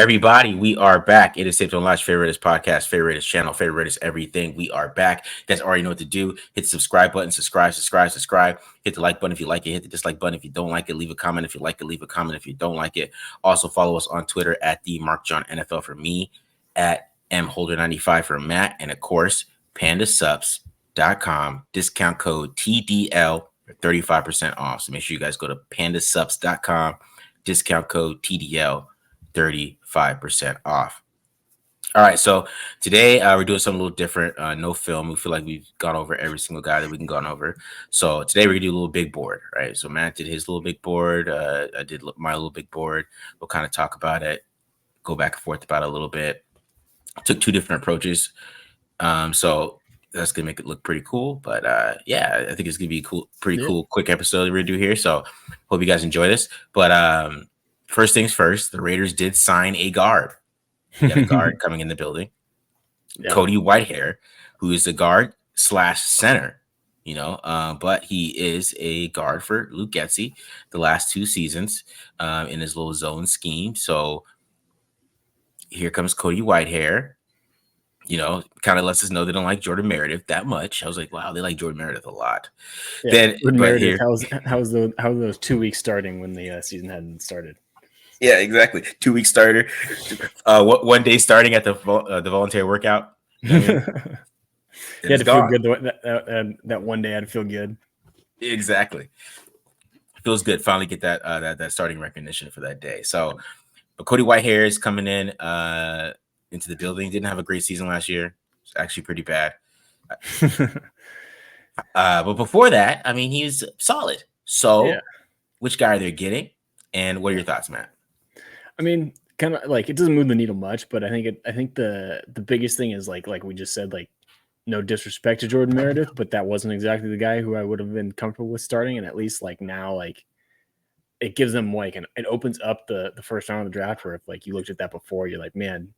Everybody, we are back. It is Safe to Launch Favoriteest Podcast, Favoriteest Channel, Favoriteest Everything. We are back. You guys already know what to do. Hit the subscribe button, subscribe. Hit the like button if you like it. Hit the dislike button if you don't like it. Leave a comment if you like it. Leave a comment if you don't like it. Also, follow us on Twitter at the Mark John NFL for me, at mholder95 for Matt, and of course, pandasups.com. Discount code TDL for 35% off. So make sure you guys go to pandasups.com. Discount code TDL. 35% off. All right, so today we're doing something a little different. No film. We feel like we've gone over every single guy that we can go over. So today we're gonna do a little big board, right? So Matt did his little big board. I did my little big board. We'll kind of talk about it, go back and forth about it a little bit. Took two different approaches. So that's gonna make it look pretty cool. But yeah, I think it's gonna be a pretty cool, quick episode that we're gonna do here. So hope you guys enjoy this. But first things first, the Raiders did sign a guard. You got a guard coming in the building. Yeah. Cody Whitehair, who is a guard / center, but he is a guard for Luke Getsy the last 2 seasons in his little zone scheme. So here comes Cody Whitehair. Kind of lets us know they don't like Jordan Meredith that much. I was like, wow, they like Jordan Meredith a lot. Yeah, Jordan Meredith, how was those 2 weeks starting when the season hadn't started? Yeah, exactly. 2-week starter. 1 day starting at the voluntary workout. You had to feel good. That 1 day I had to feel good. Exactly. Feels good. Finally get that starting recognition for that day. So, but Cody Whitehair is coming in into the building. Didn't have a great season last year. It's actually pretty bad. But before that, I mean, he's solid. So, which guy are they getting? And what are your thoughts, Matt? I mean, kind of like it doesn't move the needle much, but I think the biggest thing is like we just said, like, no disrespect to Jordan Meredith, but that wasn't exactly the guy who I would have been comfortable with starting. And at least like now, like it gives them like it opens up the first round of the draft where if like you looked at that before, you're like, man,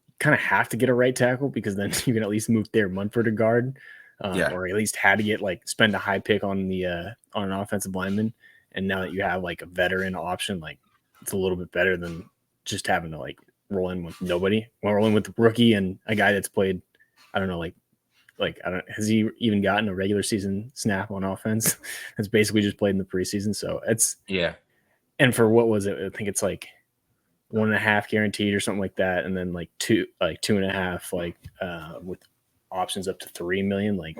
you kind of have to get a right tackle because then you can at least move Thayer Munford to guard, or at least had to get spend a high pick on an offensive lineman. And now that you have like a veteran option, like it's a little bit better than just having to like roll in with nobody. Roll in with the rookie and a guy that's played, I don't know, has he even gotten a regular season snap on offense? It's basically just played in the preseason. So it's And for what was it? I think it's like 1.5 guaranteed or something like that, and then like 2.5 with options up to $3 million. Like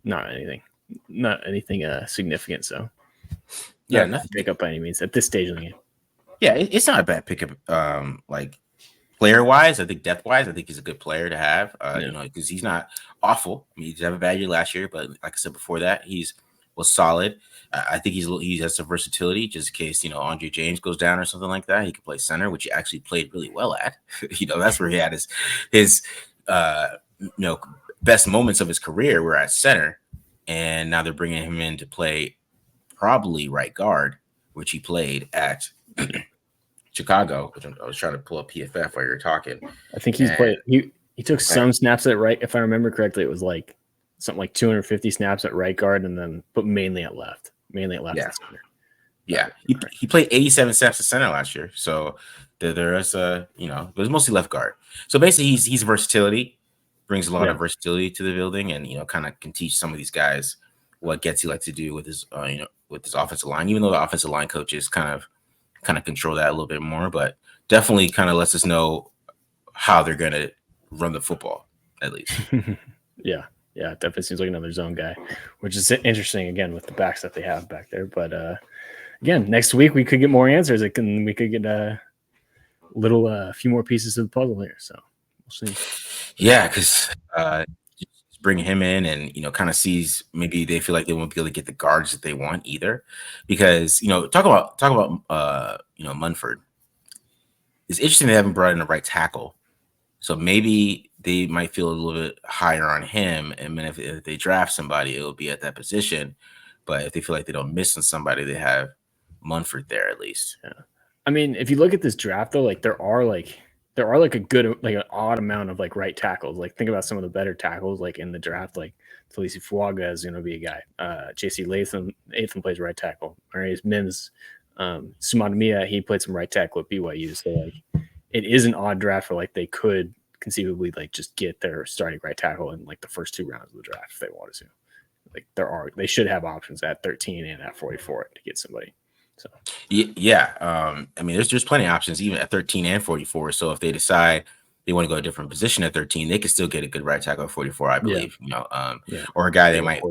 not anything significant. So. Yeah, nothing pick up by any means at this stage of the game. Yeah, it's not a bad pickup. Like player wise, I think depth wise, I think he's a good player to have. Because he's not awful. I mean, he did have a bad year last year, but like I said before that, was solid. I think he has some versatility, just in case Andre James goes down or something like that. He could play center, which he actually played really well at. That's where he had his best moments of his career were at center, and now they're bringing him in to play. Probably right guard, which he played at Chicago. Which I was trying to pull up PFF while you were talking. I think he's played. He took some snaps at right. If I remember correctly, it was like something like 250 snaps at right guard, and then but mainly at left. Mainly at left. Yeah. Yeah. He played 87 snaps at center last year. So there's it was mostly left guard. So basically, he's versatility, brings a lot of versatility to the building, and kind of can teach some of these guys what Getsy like to do with his with his offensive line, even though the offensive line coaches kind of control that a little bit more, but definitely kind of lets us know how they're going to run the football, at least. Yeah, it definitely seems like another zone guy, which is interesting, again, with the backs that they have back there. But, again, next week we could get more answers. We could get a few more pieces of the puzzle here, so we'll see. Yeah, because bring him in and kind of sees maybe they feel like they won't be able to get the guards that they want either, because talk about Munford. It's interesting they haven't brought in a right tackle, so maybe they might feel a little bit higher on him, and then if they draft somebody, it'll be at that position. But if they feel like they don't miss on somebody, they have Munford there at least. Yeah. I mean, if you look at this draft though, like there are a good, like an odd amount of like right tackles. Like think about some of the better tackles like in the draft, like Talisi Fuaga is going to be a guy. JC Latham plays right tackle. Marius Mims Sumatamiya, he played some right tackle at BYU, so like it is an odd draft where like they could conceivably like just get their starting right tackle in like the first 2 rounds of the draft if they wanted to. Like they should have options at 13 and at 44 to get somebody. So yeah, I mean, there's plenty of options even at 13 and 44. So if they decide they want to go a different position at 13, they can still get a good right tackle at 44, I believe. Or a guy they might,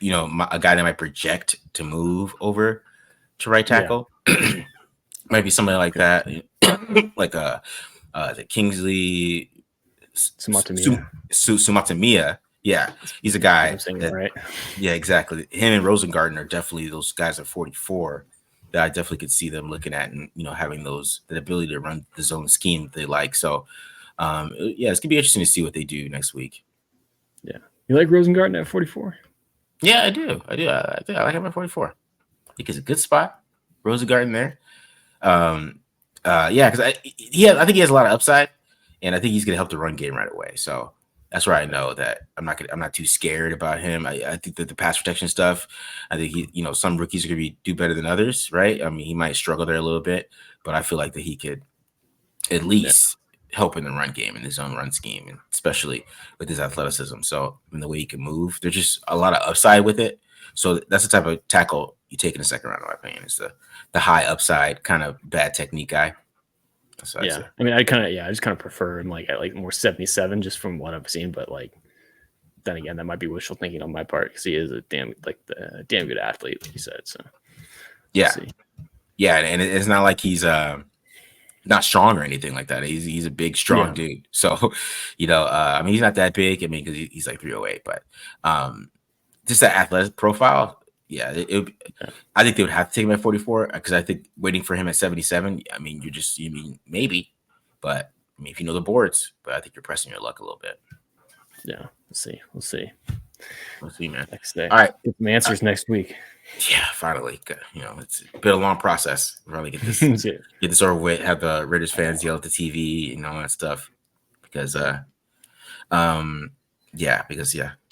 a guy that might project to move over to right tackle. Might be somebody like that, like the Kingsley Sumatamiya. Yeah, he's a guy that, right. Yeah, exactly. Him and Rosengarten are definitely those guys at 44 that I definitely could see them looking at and having that ability to run the zone scheme that they like. So, it's gonna be interesting to see what they do next week. Yeah, you like Rosengarten at 44? Yeah, I do. I like him at 44. I think it's a good spot. Rosengarten there. Because I think he has a lot of upside, and I think he's gonna help the run game right away. So that's where I know that I'm not too scared about him. I think that the pass protection stuff, I think some rookies are gonna do better than others, right? I mean, he might struggle there a little bit, but I feel like that he could at least help in the run game, in his own run scheme, and especially with his athleticism. So and the way he can move, there's just a lot of upside with it. So that's the type of tackle you take in the second round, in my opinion. It's the high upside kind of bad technique guy. I mean, I just kind of prefer him like at like more 77 just from what I've seen, but like then again, that might be wishful thinking on my part because he is a damn good athlete, like you said. So and it's not like he's not strong or anything like that. He's a big, strong dude. So I mean, he's not that big. I mean, because he's like 308, but just that athletic profile. Yeah, I think they would have to take him at 44 because I think waiting for him at 77. I mean, maybe, but I mean, if you know the boards, but I think you're pressing your luck a little bit. Yeah, we'll see, man. Next day. All right, get some answers next week. Yeah, finally. It's been a long process. Really get this over with. Have the Raiders fans yell at the TV and all that stuff because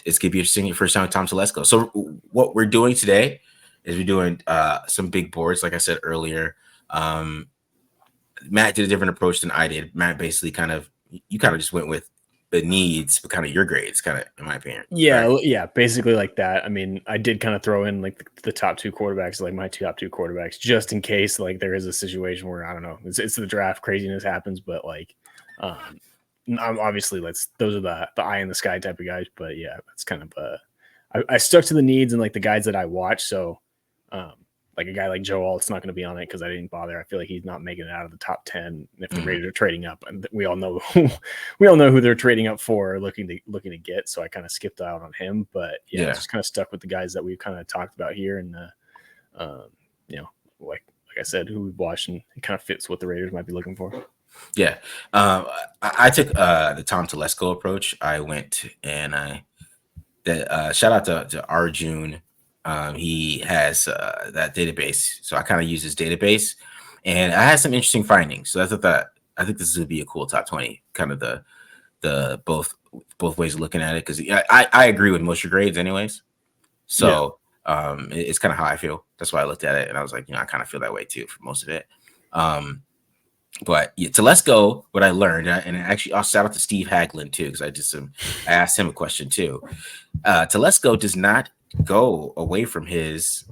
it's gonna be interesting. Your first time with Tom Telesco. So what we're doing today is we're doing some big boards, like I said earlier. Matt did a different approach than I did. Matt basically you just went with the needs, but kind of your grades, kind of, in my opinion. Yeah, basically like that. I mean, I did kind of throw in like the top 2 quarterbacks, like my top 2 quarterbacks, just in case like there is a situation where I don't know, it's the draft, craziness happens, but like obviously those are the eye in the sky type of guys, but yeah, that's kind of I stuck to the needs and like the guys that I watch. So like a guy like Joe Alt's not going to be on it because I didn't bother. I feel like he's not making it out of the top 10 if the Raiders are trading up, and we all know who they're trading up for, or looking to get. So I kind of skipped out on him, but just kind of stuck with the guys that we've kind of talked about here, and like I said, who we've watched, and it kind of fits what the Raiders might be looking for. Yeah. I took the Tom Telesco approach. I went and shout out to Arjun. He has that database. So I kind of use his database, and I had some interesting findings. So I think this would be a cool top 20, kind of the both ways of looking at it. Cause I agree with most of your grades anyways. So it's kind of how I feel. That's why I looked at it, and I was like, I kind of feel that way too for most of it. But Telesco, what I learned, and actually I'll shout out to Steve Haglund too, because I asked him a question too. Telesco does not go away from his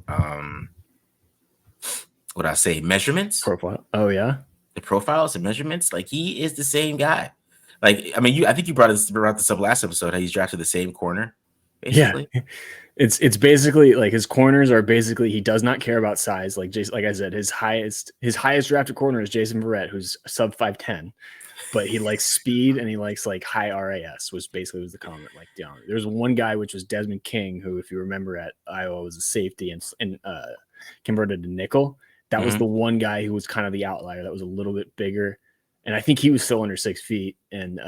measurements profile. Oh yeah, the profiles and measurements. Like, he is the same guy. Like, I mean, I think you brought this up last episode, how he's drafted the same corner, basically. Yeah. It's basically like his corners are basically, he does not care about size. Like I said, his highest drafted corner is Jason Verrett, who's sub 5'10", but he likes speed and he likes like high RAS, was the comment. Like, there's one guy, which was Desmond King, who, if you remember, at Iowa was a safety and converted to nickel. That was the one guy who was kind of the outlier. That was a little bit bigger, and I think he was still under 6 feet and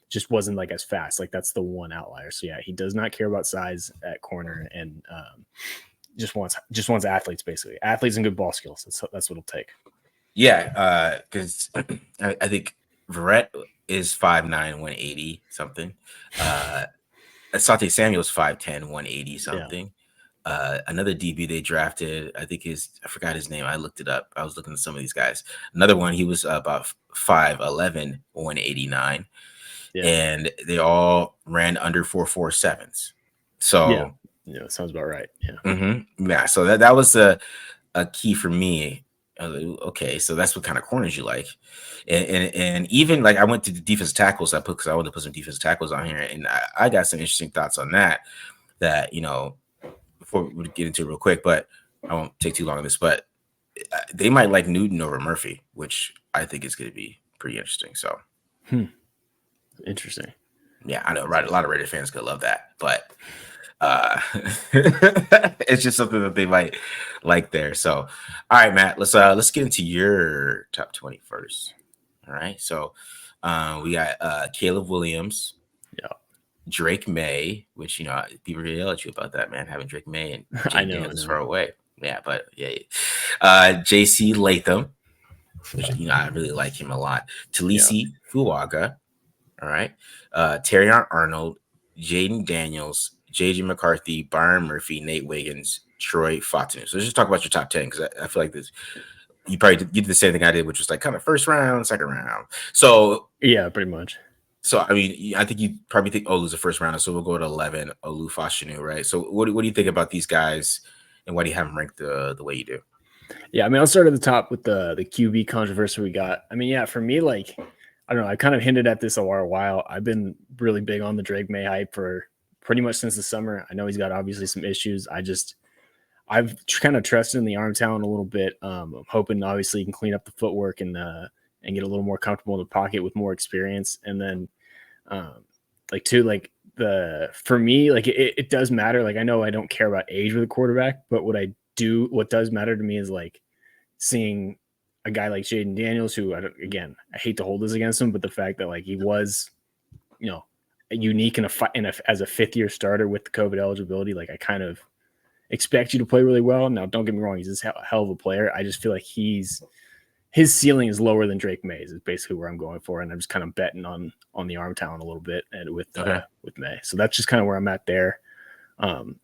just wasn't like as fast. Like, that's the one outlier. So yeah, he does not care about size at corner, and just wants athletes, basically athletes and good ball skills. That's what it'll take. Yeah, because I think Verrett is 5'9", 180 something. Asante Samuel's 5'10", 180 something. Another DB they drafted, I forgot his name. I looked it up. I was looking at some of these guys. Another one, he was about 5'11", 189, Yeah. and they all ran under 4.47s. So yeah, sounds about right. Yeah. Yeah. So that was a key for me. I was like, okay, so that's what kind of corners you like, and even like I went to the defensive tackles because I wanted to put some defensive tackles on here, and I got some interesting thoughts on that. That before we get into it real quick, but I won't take too long on this. But they might like Newton over Murphy, which I think is going to be pretty interesting. So, interesting. Yeah, I know, right? A lot of Raider fans could love that, but it's just something that they might like there. So, all right, Matt, let's get into your top 20 first. All right, so we got Caleb Williams, Drake May, which people really yell at you about that, man, having Drake May and Jay Daniels far away. Yeah, but yeah. JC Latham, which I really like him a lot. Talisi Fuaga, all right. Terrion Arnold, Jaden Daniels, JJ McCarthy, Byron Murphy, Nate Wiggins, Troy Fatanu. So let's just talk about your top 10 because I feel like this. You did the same thing I did, which was like kind of first round, second round. So yeah, pretty much. So I mean, I think you probably think Olu's a first rounder, so we'll go to 11. Olu Fashanu, right? So what do you think about these guys, and why do you have them ranked the way you do? Yeah, I mean, I'll start at the top with the QB controversy we got. I mean, yeah, for me, like, I don't know, I kind of hinted at this a while. I've been really big on the Drake May hype for pretty much since the summer. I know he's got obviously some issues. I've kind of trusted in the arm talent a little bit. I'm hoping obviously he can clean up the footwork and get a little more comfortable in the pocket with more experience. And then for me, like it does matter. Like I know I don't care about age with a quarterback, but what does matter to me is like seeing a guy like Jaden Daniels, who I hate to hold this against him, but the fact that like he was, unique as a 5th-year starter with the COVID eligibility, like I kind of expect you to play really well. Now, don't get me wrong, he's a hell of a player. I just feel like his ceiling is lower than Drake May's is basically where I'm going for. And I'm just kind of betting on the arm talent a little bit and with May. So that's just kind of where I'm at there.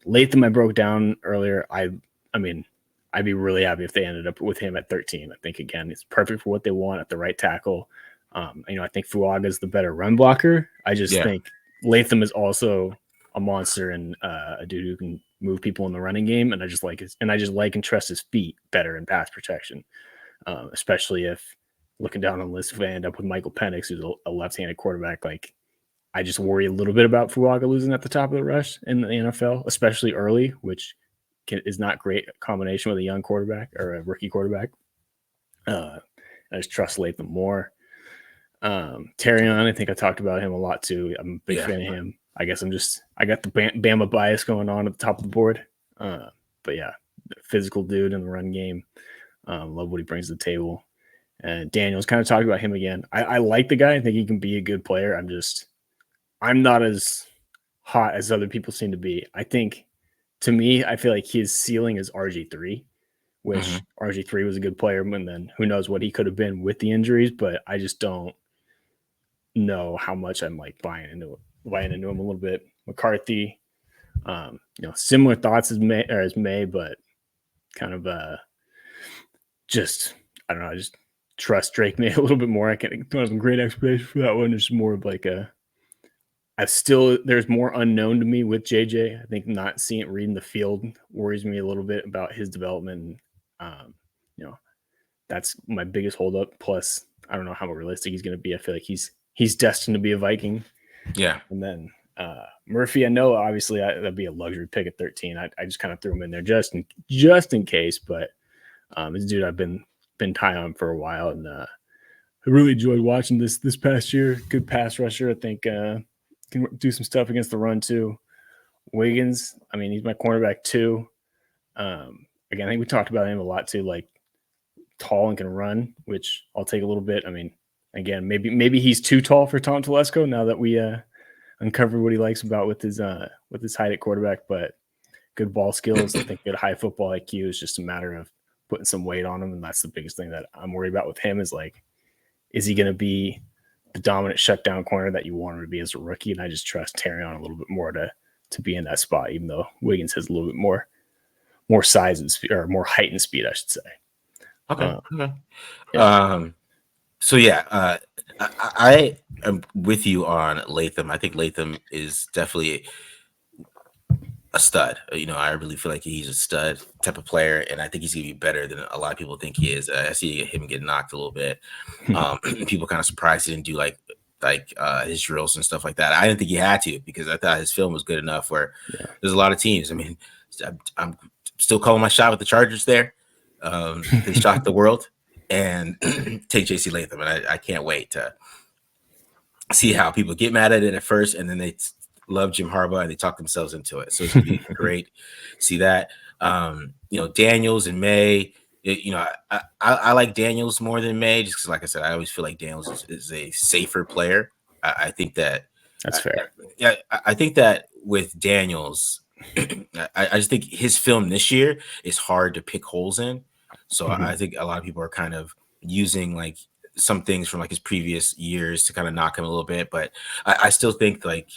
Latham, I broke down earlier. I mean, I'd be really happy if they ended up with him at 13. I think, again, it's perfect for what they want at the right tackle. I think Fuaga is the better run blocker. I just think Latham is also a monster and a dude who can move people in the running game. And I just like and trust his feet better in pass protection, especially if looking down on the list, if I end up with Michael Penix, who's a left-handed quarterback. Like, I just worry a little bit about Fuaga losing at the top of the rush in the NFL, especially early, which is not great combination with a young quarterback or a rookie quarterback. I just trust Latham more. Terrion, I think I talked about him a lot too. I'm a big fan of him. I guess I got the Bama bias going on at the top of the board. But yeah, physical dude in the run game. Love what he brings to the table. And Daniels, kind of talked about him again. I like the guy. I think he can be a good player. I'm not as hot as other people seem to be. I think, to me, I feel like his ceiling is RG3, which RG3 was a good player, and then who knows what he could have been with the injuries, but I just don't know how much I'm like buying into him a little bit. McCarthy, similar thoughts as May, but kind of just, I don't know, I just trust Drake May a little bit more. I can't have some great explanation for that one. It's more of like there's more unknown to me with JJ. I think not reading the field worries me a little bit about his development. That's my biggest holdup. Plus, I don't know how realistic he's going to be. I feel like he's destined to be a Viking. Yeah. And then Murphy, I know obviously that'd be a luxury pick at 13. I just kind of threw him in there just in case, but this dude I've been high on for a while, and I really enjoyed watching this past year. Good pass rusher. I think can do some stuff against the run too. Wiggins, I mean, he's my cornerback too. Again, I think we talked about him a lot too, like tall and can run, which I'll take a little bit. I mean, again, maybe he's too tall for Tom Telesco now that we uncovered what he likes about with his height at quarterback, but good ball skills. I think good high football IQ. Is just a matter of putting some weight on him, and that's the biggest thing that I'm worried about with him is like, is he going to be the dominant shutdown corner that you want him to be as a rookie? And I just trust Terrion a little bit more to be in that spot, even though Wiggins has a little bit more more size and speed, or more height and speed, I should say. Okay. Yeah. So yeah, I am with you on Latham. I think Latham is definitely a stud. I really feel like he's a stud type of player, and I think he's gonna be better than a lot of people think he is. I see him get knocked a little bit. People kind of surprised he didn't do like his drills and stuff like that. I didn't think he had to, because I thought his film was good enough where there's a lot of teams. I mean, I'm still calling my shot with the Chargers there. They shocked the world and take JC Latham, and I can't wait to see how people get mad at it at first, and then they love Jim Harbaugh and they talk themselves into it. So it's gonna be great to see that. Daniels and May. I like Daniels more than May, just because, like I said, I always feel like Daniels is a safer player. I think that that's fair. I think that with Daniels, I just think his film this year is hard to pick holes in. So I think a lot of people are kind of using like some things from like his previous years to kind of knock him a little bit. But I still think, like,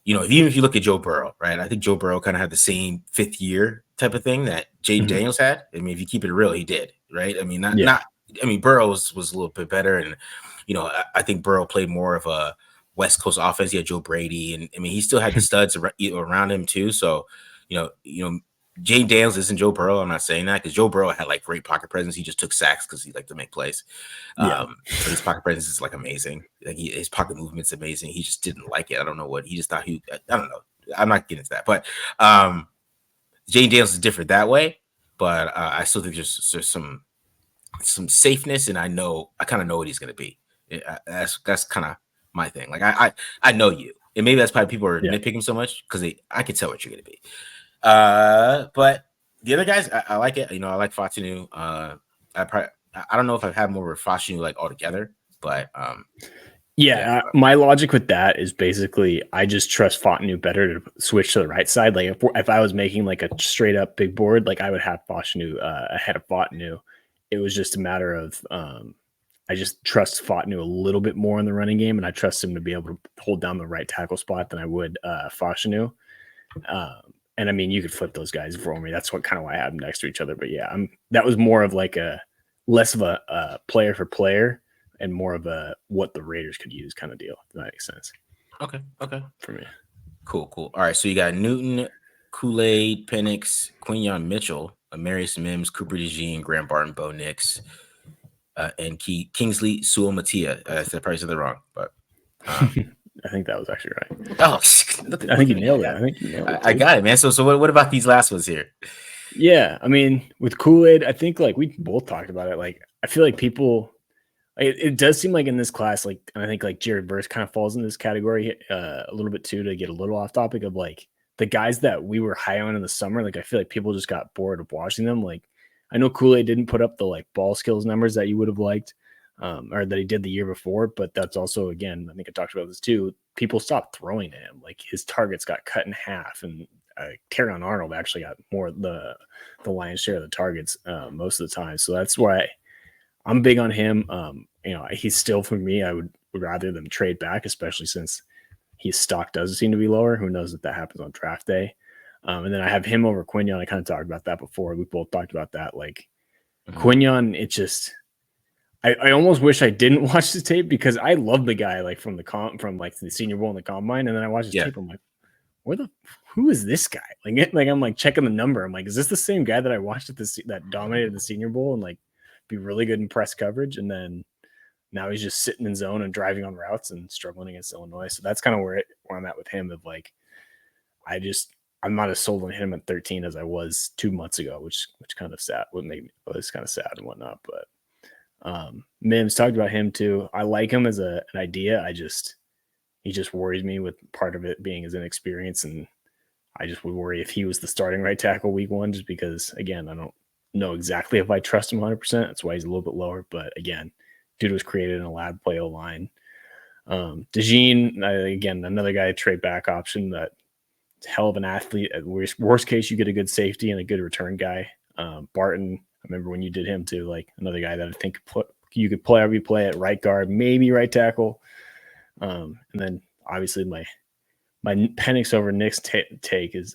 even if you look at Joe Burrow, right? I think Joe Burrow kind of had the same fifth year type of thing that Jaden Daniels had. I mean, if you keep it real, he did, right? I mean, Burrow was a little bit better. And, I think Burrow played more of a West Coast offense. He had Joe Brady. And I mean, he still had the studs around him too. So, Jaden Daniels isn't Joe Burrow. I'm not saying that, because Joe Burrow had like great pocket presence. He just took sacks because he liked to make plays. But his pocket presence is like amazing. Like his pocket movement's amazing. He just didn't like it. I don't know what he just thought I don't know. I'm not getting into that. But Jaden Daniels is different that way. But I still think there's some safeness, and I kind of know what he's going to be. That's kind of my thing. Like I know you, and maybe that's why people are nitpicking so much, because I can tell what you're going to be. But the other guys, I like it. I like Fatinu. I don't know if I've had more of Fatinu like altogether, but my logic with that is basically I just trust Fatinu better to switch to the right side. Like if I was making like a straight up big board, like I would have Fatinu ahead of Fatinu. It was just a matter of I just trust Fatinu a little bit more in the running game, and I trust him to be able to hold down the right tackle spot than I would Fatinu. And I mean, you could flip those guys for me. That's why I have them next to each other. But that was more of like less of a player for player and more of a what the Raiders could use kind of deal. If that makes sense. Okay. For me. Cool. All right. So you got Newton, Kool-Aid, Penix, Quinyon Mitchell, Amarius Mims, Cooper DeJean, Graham Barton, Bo Nix, and Kingsley Suomatia. I probably said that wrong, but I think that was actually right. Oh, I think you nailed it. I got it, man. So what about these last ones here? Yeah, I mean, with Kool-Aid, I think like we both talked about it. Like, I feel like people, it does seem like in this class, like, and I think like Jared Verse kind of falls in this category a little bit too, to get a little off topic of like the guys that we were high on in the summer. Like, I feel like people just got bored of watching them. Like, I know Kool-Aid didn't put up the like ball skills numbers that you would have liked. Or that he did the year before, but that's also, again, I think I talked about this too. People stopped throwing to him. Like his targets got cut in half, and Carrion Arnold actually got more the lion's share of the targets most of the time. So that's why I'm big on him. He's still, for me, I would rather them trade back, especially since his stock does seem to be lower. Who knows if that happens on draft day? And then I have him over Quinyon. I kind of talked about that before. We both talked about that. Like Quinyon, it just. I almost wish I didn't watch the tape, because I love the guy like from the Senior Bowl and the Combine, and then I watch his tape. I'm like, who is this guy? Like I'm like checking the number. I'm like, is this the same guy that I watched that dominated the Senior Bowl and like be really good in press coverage, and then now he's just sitting in zone and driving on routes and struggling against Illinois. So that's kind of where I'm at with him. Of like, I'm not as sold on him at 13 as I was 2 months ago, which kind of sad. What made me was kind of sad and whatnot, but. Mims talked about him too. I like him as an idea. He just worries me, with part of it being his inexperience, and I just would worry if he was the starting right tackle week 1, just because, again, I don't know exactly if I trust him 100%. That's why he's a little bit lower. But again, dude was created in a lab play O-line. DeJean, again, another guy, trade back option, that hell of an athlete. At worst case, you get a good safety and a good return guy. Barton, I remember when you did him too, like another guy that I think you could play at right guard, maybe right tackle. And then obviously my Penix over Nick's take is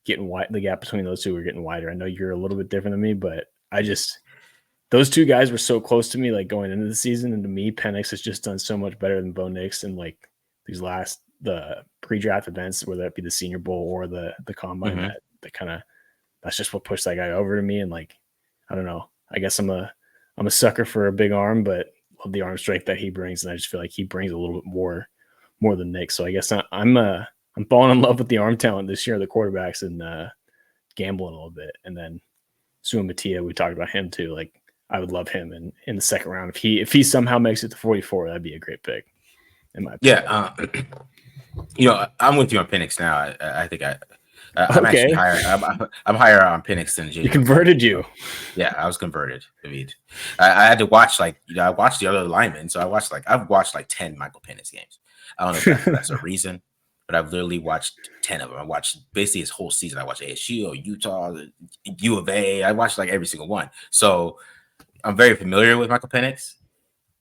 getting wide. The gap between those two were getting wider. I know you're a little bit different than me, but those two guys were so close to me, like going into the season. And to me, Penix has just done so much better than Bo Nix in like the pre-draft events, whether that be the Senior Bowl or the combine. Mm-hmm. That kind of, that's just what pushed that guy over to me. And like, I don't know. I guess I'm a sucker for a big arm, but love the arm strength that he brings, and I just feel like he brings a little bit more than Nick. So I guess I'm falling in love with the arm talent this year, the quarterbacks, and gambling a little bit. And then Sua Mattia, we talked about him too. Like, I would love him in the second round. If he somehow makes it to 44, that'd be a great pick, in my opinion. Yeah, I'm with you on Penix now. I think I'm Okay. actually higher. I'm higher on Penix than J. He converted you. Yeah, I was converted. David. I had to watch I watched the other linemen, so I've watched like 10 Michael Penix games. I don't know if that's a reason, but I've literally watched 10 of them. I watched basically his whole season. I watched ASU, Utah, U of A. I watched like every single one. So I'm very familiar with Michael Penix,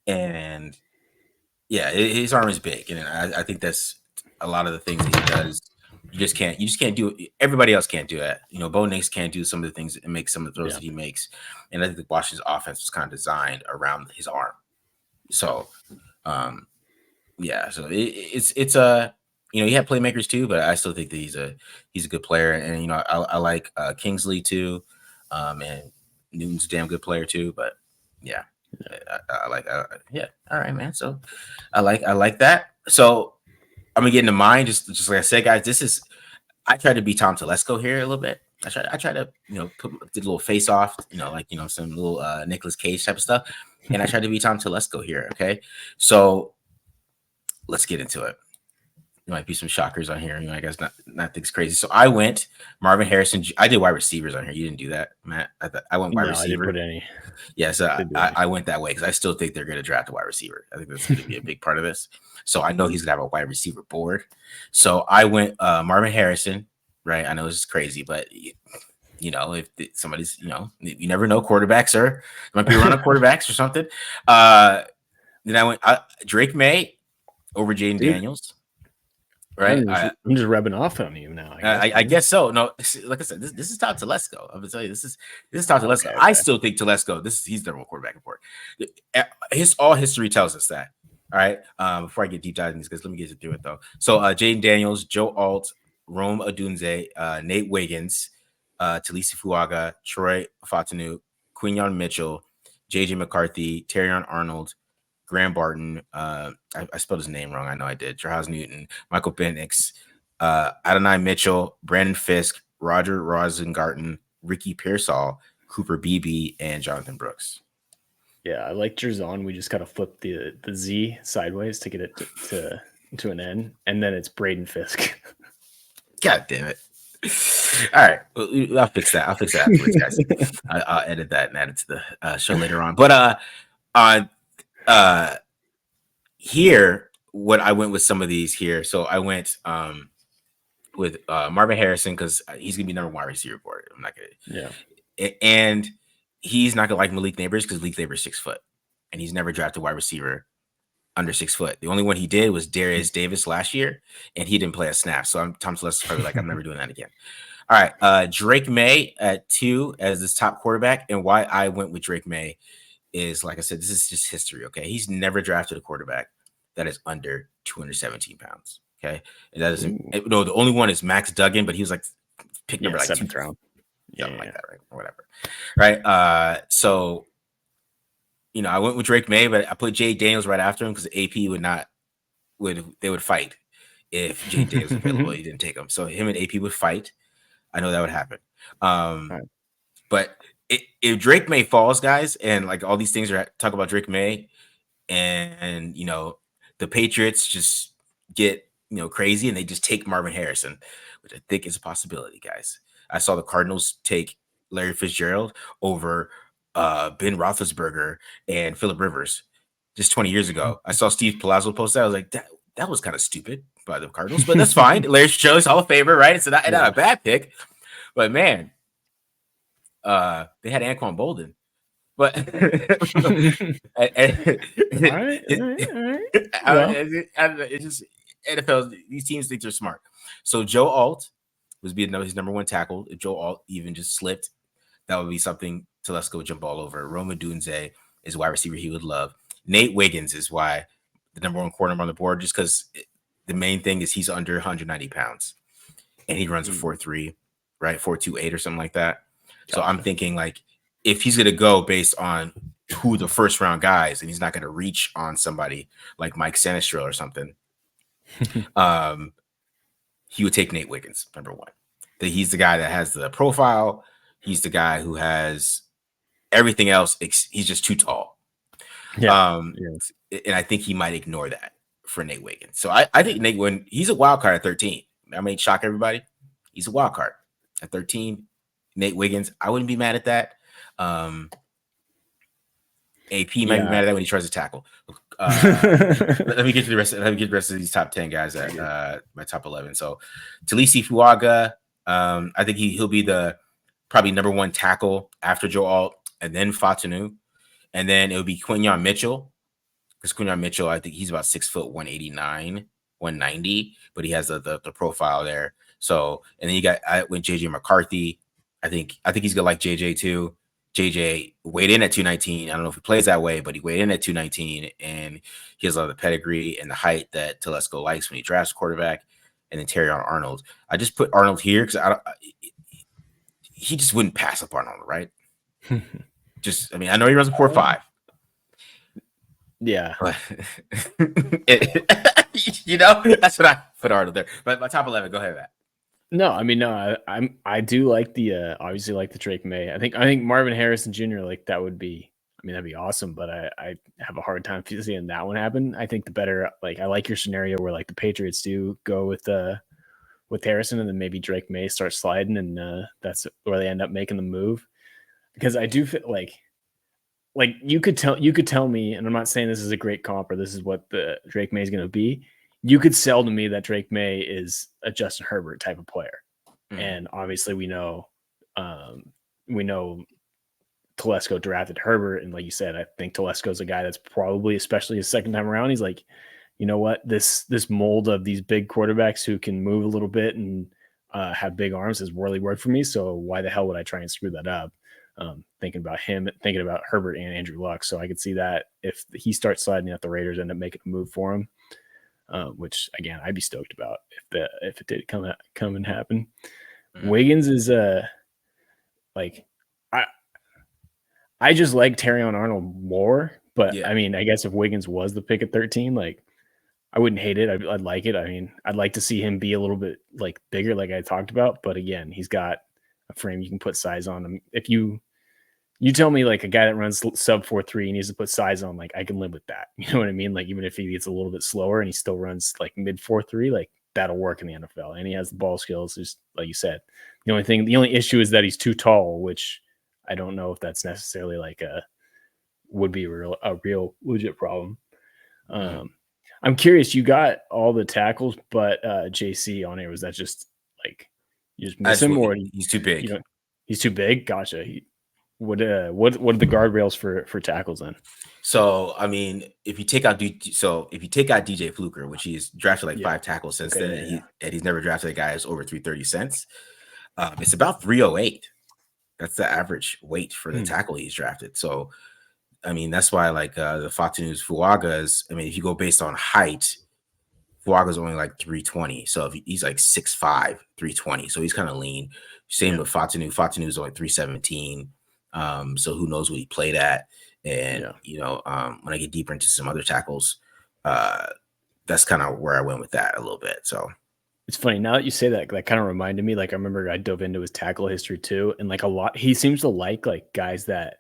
and yeah, his arm is big, and I think that's a lot of the things that he does. You just can't do it. Everybody else can't do that. Bo Nix can't do some of the things and make some of the throws that he makes. And I think the Washington's offense was kind of designed around his arm. So, yeah. So it's he had playmakers too, but I still think that he's a good player. And I like Kingsley too, and Newton's a damn good player too. But yeah, I like yeah. All right, man. So I like that. So I'm gonna get into mine. Just like I said, guys, I tried to be Tom Telesco here a little did a little face off, some little Nicolas Cage type of stuff. And I tried to be Tom Telesco here. Okay. So let's get into it. There might be some shockers on here. I guess not things crazy. So I went Marvin Harrison. I did wide receivers on here. You didn't do that, Matt. I went wide receiver. I didn't put any. Yeah, so I went that way because I still think they're going to draft a wide receiver. I think that's going to be a big part of this. So I know he's going to have a wide receiver board. So I went Marvin Harrison, right? I know this is crazy, but if somebody's, you never know, quarterbacks there might be a run of quarterbacks or something. Then I went Drake May over Jaden Daniels. Right, I'm just rubbing off on you now. I guess so. No, like I said, this is Todd Telesco. I'm gonna tell you, this is Todd Telesco. Okay. I still think Telesco. He's the quarterback report. All history tells us that. All right. Before I get deep dive in these guys, let me get through it though. So Jaden Daniels, Joe Alt, Rome Odunze, Nate Wiggins, Talisi Fuaga, Troy Fatanu, Quinyon Mitchell, JJ McCarthy, Terrion Arnold, Graham Barton, I spelled his name wrong. I know I did. Jarhaz Newton, Michael Penix, Adonai Mitchell, Brandon Fisk, Roger Rosengarten, Ricky Pearsall, Cooper Beebe, and Jonathan Brooks. Yeah, I like Jerzon. We just gotta flip the Z sideways to get it to an N, and then it's Braden Fisk. God damn it. All right, I'll fix that. Afterwards, guys. I'll edit that and add it to the show later on. But here, what I went with some of these here. So I went with Marvin Harrison because he's gonna be number one receiver board. I'm not gonna, and he's not gonna like Malik Neighbors because Malik Neighbors 6 foot, and he's never drafted wide receiver under 6 foot. The only one he did was Darius Davis last year, and he didn't play a snap. So Tom Telesco's probably like, I'm never doing that again. All right, Drake May at 2 as this top quarterback, and why I went with Drake May is, like I said, this is just history. Okay, he's never drafted a quarterback that is under 217 pounds. Okay, and that isn't no. The only one is Max Duggan, but he was like pick number like 7th round, something like that, right? Or whatever, right? So I went with Drake May, but I put Jay Daniels right after him because AP would fight if Jay Daniels was available. He didn't take him, so him and AP would fight. I know that would happen. Right. But if Drake May falls, guys, and like all these things are talk about Drake May, and the Patriots just get crazy and they just take Marvin Harrison, which I think is a possibility, guys. I saw the Cardinals take Larry Fitzgerald over Ben Roethlisberger and Phillip Rivers just 20 years ago. I saw Steve Palazzo post that. I was like, that was kind of stupid by the Cardinals, but that's fine. Larry Fitzgerald's Hall of Famer, right? It's not a bad pick, but man, they had Anquan Bolden, but all right. It's just NFL. These teams think they're smart. So Joe Alt, would be his number one tackle. If Joe Alt even just slipped, that would be something Telesco would jump all over. Roma Dunze is a wide receiver he would love. Nate Wiggins is why the number one corner on the board, just because the main thing is he's under 190 pounds and he runs a 4.3, right? 4.28 or something like that. Gotcha. So I'm thinking like if he's going to go based on who the first round guys and he's not going to reach on somebody like Mike Sanistril or something, he would take Nate Wiggins, number one. That he's the guy that has the profile. He's the guy who has everything else. He's just too tall. Yeah. And I think he might ignore that for Nate Wiggins. So I think Nate, when he's a wild card at 13, I may shock everybody. He's a wild card at 13. Nate Wiggins, I wouldn't be mad at that. AP might be mad at that when he tries to tackle. Let me get to the rest. Let me get the rest of these top 10 guys at my top 11. So Talisi Fuaga, I think he'll be the probably number one tackle after Joe Alt, and then Fatanu, and then it would be Quinyon Mitchell, because Quinyon Mitchell, I think he's about 6 foot 189, 190, but he has the profile there. So, and then I went JJ McCarthy. I think he's gonna like JJ too. JJ weighed in at 219. I don't know if he plays that way, but he weighed in at 219, and he has a lot of the pedigree and the height that Telesco likes when he drafts quarterback. And then Terrion Arnold. I just put Arnold here because he just wouldn't pass up Arnold, right? I know he runs a 4.5. Yeah. But, that's what I put Arnold there. But my top 11, go ahead, Matt. No, I do like the obviously like the Drake May. I think Marvin Harrison Jr. like that would be, that'd be awesome, but I have a hard time seeing that one happen. I think the better, I like your scenario where like the Patriots do go with Harrison, and then maybe Drake May starts sliding, and that's where they end up making the move. Because I do feel like you could tell me, and I'm not saying this is a great comp or this is what the Drake May is going to be. You could sell to me that Drake May is a Justin Herbert type of player. And obviously we know Telesco drafted Herbert. And like you said, I think Telesco's a guy that's probably, especially his second time around, he's like, you know what, this mold of these big quarterbacks who can move a little bit and have big arms has really worked for me. So why the hell would I try and screw that up? Thinking about Herbert and Andrew Luck. So I could see that if he starts sliding at the Raiders, end up making a move for him. Which again, I'd be stoked about if it did come and happen. Wiggins is I just like Terrion Arnold more, but I guess if Wiggins was the pick at 13, I wouldn't hate it. I'd like it. I'd like to see him be a little bit bigger, like I talked about. But again, he's got a frame you can put size on him. If you tell me a guy that runs sub 4.3 needs to put size on, I can live with that. You know what I mean? Even if he gets a little bit slower and he still runs mid 4.3, that'll work in the NFL. And he has the ball skills, just like you said. The only issue is that he's too tall, which I don't know if that's necessarily would be a real legit problem. I'm curious. You got all the tackles, but JC on here, was that just you just miss him, or he's too big? He's too big. Gotcha. What are the guardrails for tackles then? So if you take out DJ Fluker, which he's drafted 5 tackles since then, and he's never drafted a guy who's over 330 cents. It's about 308. That's the average weight for the tackle he's drafted. So that's why the Fatunu's Fuagas. If you go based on height, Fuaga's only 320. So if he's 6'5", 320. So he's kind of lean. Same with Fatunu. Fatunu's only 317. So who knows what he played at? And when I get deeper into some other tackles, that's kind of where I went with that a little bit. So it's funny now that you say that kind of reminded me. I remember I dove into his tackle history too, and a lot he seems to like guys that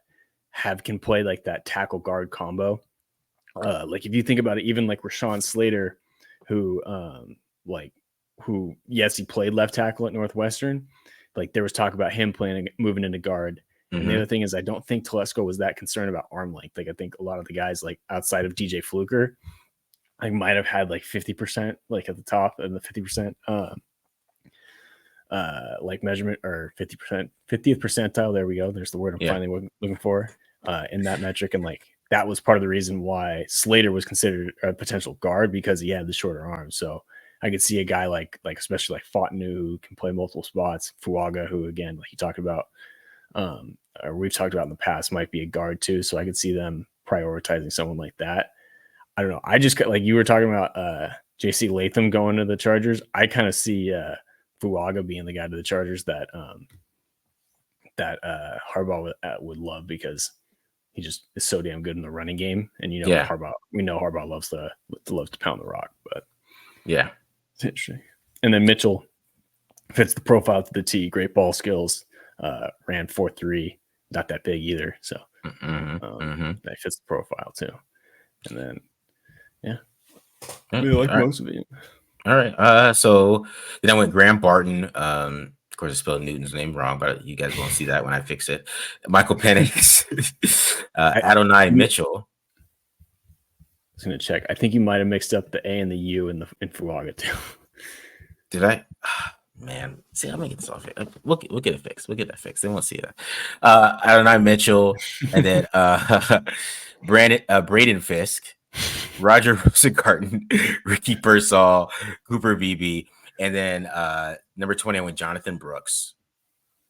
can play that tackle guard combo. If you think about it, even Rashawn Slater, who yes, he played left tackle at Northwestern. There was talk about him moving into guard. And the other thing is, I don't think Telesco was that concerned about arm length. I think a lot of the guys outside of DJ Fluker, might have had 50% at the top and the 50% measurement, or 50%, 50th percentile. There we go. There's the word I'm finally looking for in that metric. And that was part of the reason why Slater was considered a potential guard, because he had the shorter arms. So I could see a guy like especially like Fontenot, who can play multiple spots. Fuaga, who again, like you talked about, or we've talked about in the past, might be a guard too. So I could see them prioritizing someone like that. I don't know. I just like you were talking about JC Latham going to the Chargers. I kind of see Fuaga being the guy to the Chargers that Harbaugh would love, because he just is so damn good in the running game. And you know, Yeah. Harbaugh loves to pound the rock. But yeah, it's interesting. And then Mitchell fits the profile to the T. Great ball skills. Ran 4.3, not that big either. So that fits the profile too. And then we like most of it. All right. So then I went Graham Barton. Of course, I spelled Newton's name wrong, but you guys won't see that when I fix it. Michael Penix, Adonai Mitchell. I was gonna check. I think you might have mixed up the A and the U in Fuaga too. Did I? Man, see, I'm gonna get this off here. We'll get it fixed. We'll get that fixed. They won't see that. Adonai Mitchell, and then Braden Fisk, Roger Rosengarten, Ricky Pearsall, Cooper Beebe, and then number 20 I went Jonathan Brooks.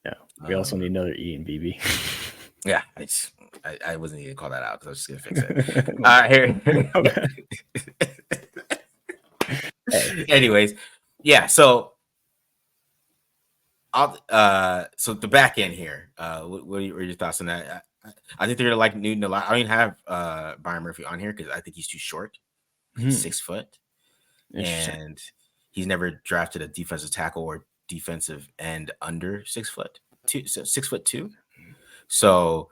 Yeah, we also need another E and Beebe. Yeah, I wasn't even gonna call that out because I was just gonna fix it. Here. Anyways, yeah. So so the back end here. What are your thoughts on that? I think they're gonna like Newton a lot. I don't even have Byron Murphy on here because I think he's too short. He's 6 foot, and he's never drafted a defensive tackle or defensive end under 6 foot. 6'2". So,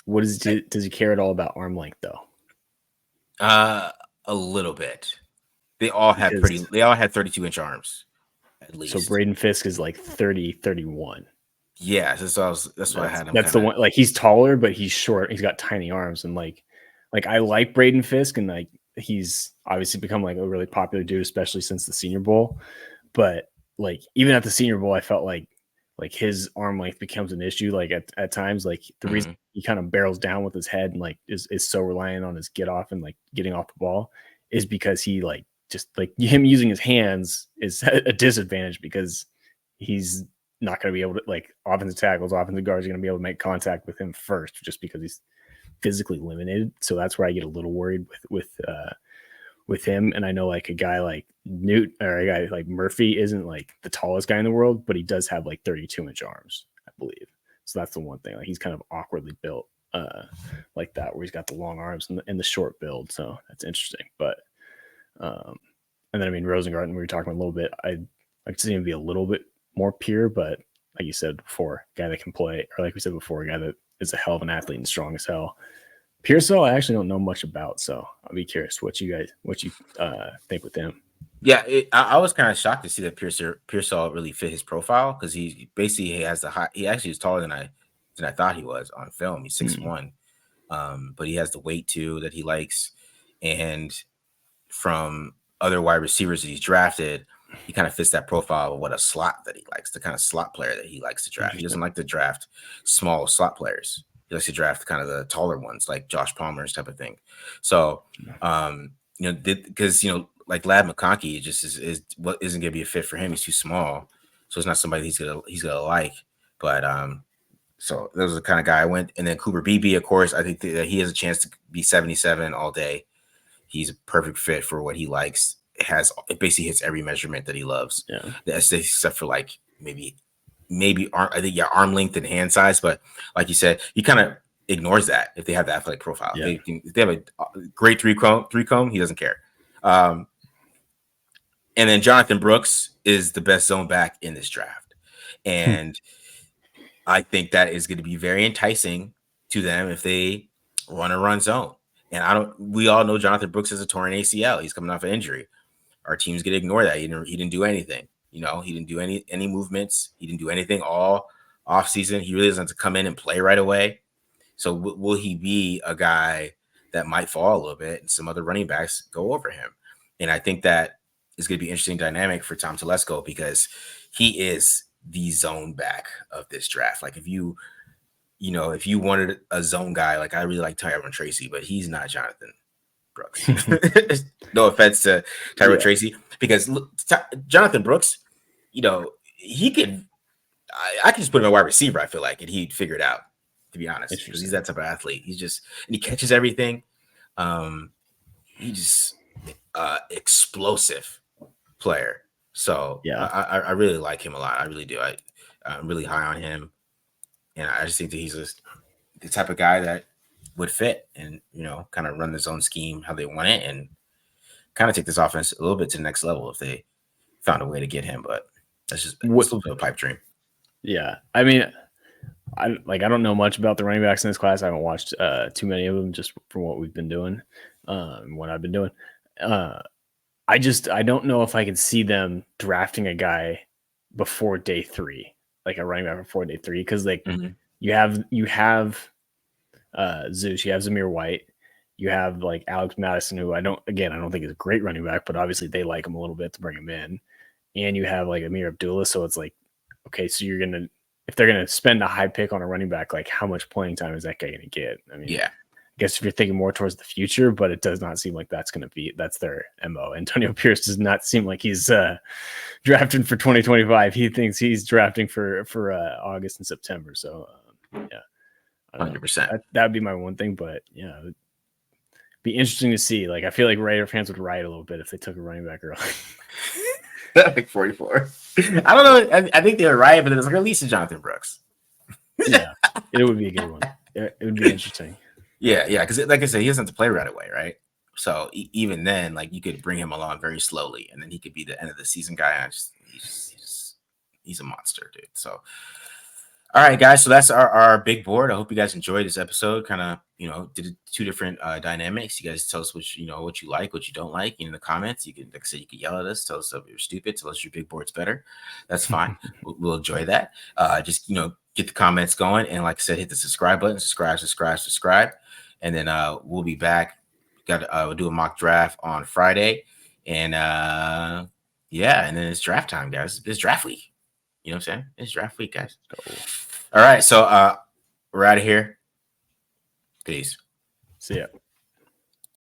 what does he care at all about arm length though? A little bit. They all had 32-inch arms. At least. So Braden Fisk is like 30, 31. Yeah, that's what I had him. That's the one. Like, he's taller, but he's short. He's got tiny arms, and like I like Braden Fisk, and like he's obviously become like a really popular dude, especially since the Senior Bowl. But like even at the Senior Bowl, I felt like his arm length becomes an issue. Like at times, like the reason he kind of barrels down with his head and like is so reliant on his get off and like getting off the ball is because he like just like him using his hands is a disadvantage, because he's not going to be able to, like, offensive tackles, offensive guards are going to be able to make contact with him first, just because he's physically limited. So that's where I get a little worried with him. And I know like a guy like Newt or a guy like Murphy isn't like the tallest guy in the world, but he does have like 32-inch arms, I believe. So that's the one thing. Like he's kind of awkwardly built like that, where he's got the long arms and the short build. So that's interesting. But and then I mean Rosengarten, we were talking about a little bit. I could see him be a little bit more pure, but like you said before, a guy that can play, or like we said before, a guy that is a hell of an athlete and strong as hell. Pearsall, I actually don't know much about, so I'll be curious what you think with him. Yeah, I was kind of shocked to see that Pearsall really fit his profile, because he basically has the high. He actually is taller than I thought he was on film. He's 6'1", but he has the weight too that he likes, and from other wide receivers that he's drafted, he kind of fits that profile of what a slot that he likes, the kind of slot player that he likes to draft. He doesn't like to draft small slot players. He likes to draft kind of the taller ones, like Josh Palmer's type of thing. So, because like Lad McConkey just is what isn't going to be a fit for him. He's too small, so it's not somebody he's gonna like. But so those are the kind of guy I went. And then Cooper Beebe, of course, I think that he has a chance to be 77 all day. He's a perfect fit for what he likes. It basically hits every measurement that he loves. Yeah, except for like maybe arm, I think arm length and hand size. But like you said, he kind of ignores that if they have the athletic profile. Yeah. If they have a great three cone, he doesn't care. And then Jonathan Brooks is the best zone back in this draft, and I think that is going to be very enticing to them if they want to run zone. And we all know Jonathan Brooks is a torn ACL. He's coming off an injury. Our team's gonna ignore that. He didn't do anything. He didn't do any movements. He didn't do anything all off season. He really doesn't have to come in and play right away. So will he be a guy that might fall a little bit, and some other running backs go over him? And I think that is going to be an interesting dynamic for Tom Telesco, because he is the zone back of this draft. Like if you wanted a zone guy, like I really like Tyrone Tracy, but he's not Jonathan Brooks. No offense to Tyrone Tracy, because Jonathan Brooks, he could. I could just put him at wide receiver. I feel like, and he'd figure it out. To be honest, because he's that type of athlete. And he catches everything. He just explosive player. So Yeah, I really like him a lot. I really do. I'm really high on him, and I just think that he's the type of guy that would fit and kind of run his own scheme how they want it, and kind of take this offense a little bit to the next level if they found a way to get him. But that's just a little bit of a pipe dream. Yeah, I mean, I don't know much about the running backs in this class. I haven't watched too many of them just from what we've been doing, what I've been doing. I don't know if I can see them drafting a guy before day 3, like a running back before day 3, because you have Zeus, you have Zamir White, you have like Alex Madison, who I don't think is a great running back, but obviously they like him a little bit to bring him in, and you have like Amir Abdullah, so it's like, okay, so if they're gonna spend a high pick on a running back, like how much playing time is that guy gonna get? I mean, yeah. I guess if you're thinking more towards the future, but it does not seem like that's their MO. Antonio Pierce does not seem like he's drafting for 2025. He thinks he's drafting for August and September. So yeah, 100%. That would be my one thing, but yeah, it'd be interesting to see. Like, I feel like Raider fans would riot a little bit if they took a running back early. Like 44. I don't know. I think they were riot, but it was like at least Jonathan Brooks. Yeah, it would be a good one. It would be interesting. Yeah, because like I said, he doesn't have to play right away, right? So even then, like, you could bring him along very slowly, and then he could be the end of the season guy. He's a monster, dude. So, all right, guys. So that's our big board. I hope you guys enjoyed this episode. Kind of, did 2 different dynamics. You guys tell us what you like, what you don't like in the comments. You can, like I said, you can yell at us, tell us if you're stupid, tell us your big board's better. That's fine. We'll enjoy that. Just get the comments going, and like I said, hit the subscribe button. Subscribe. And then we'll be back. We'll do a mock draft on Friday. And and then it's draft time, guys. It's draft week. You know what I'm saying? It's draft week, guys. All right. So we're out of here. Peace. See ya.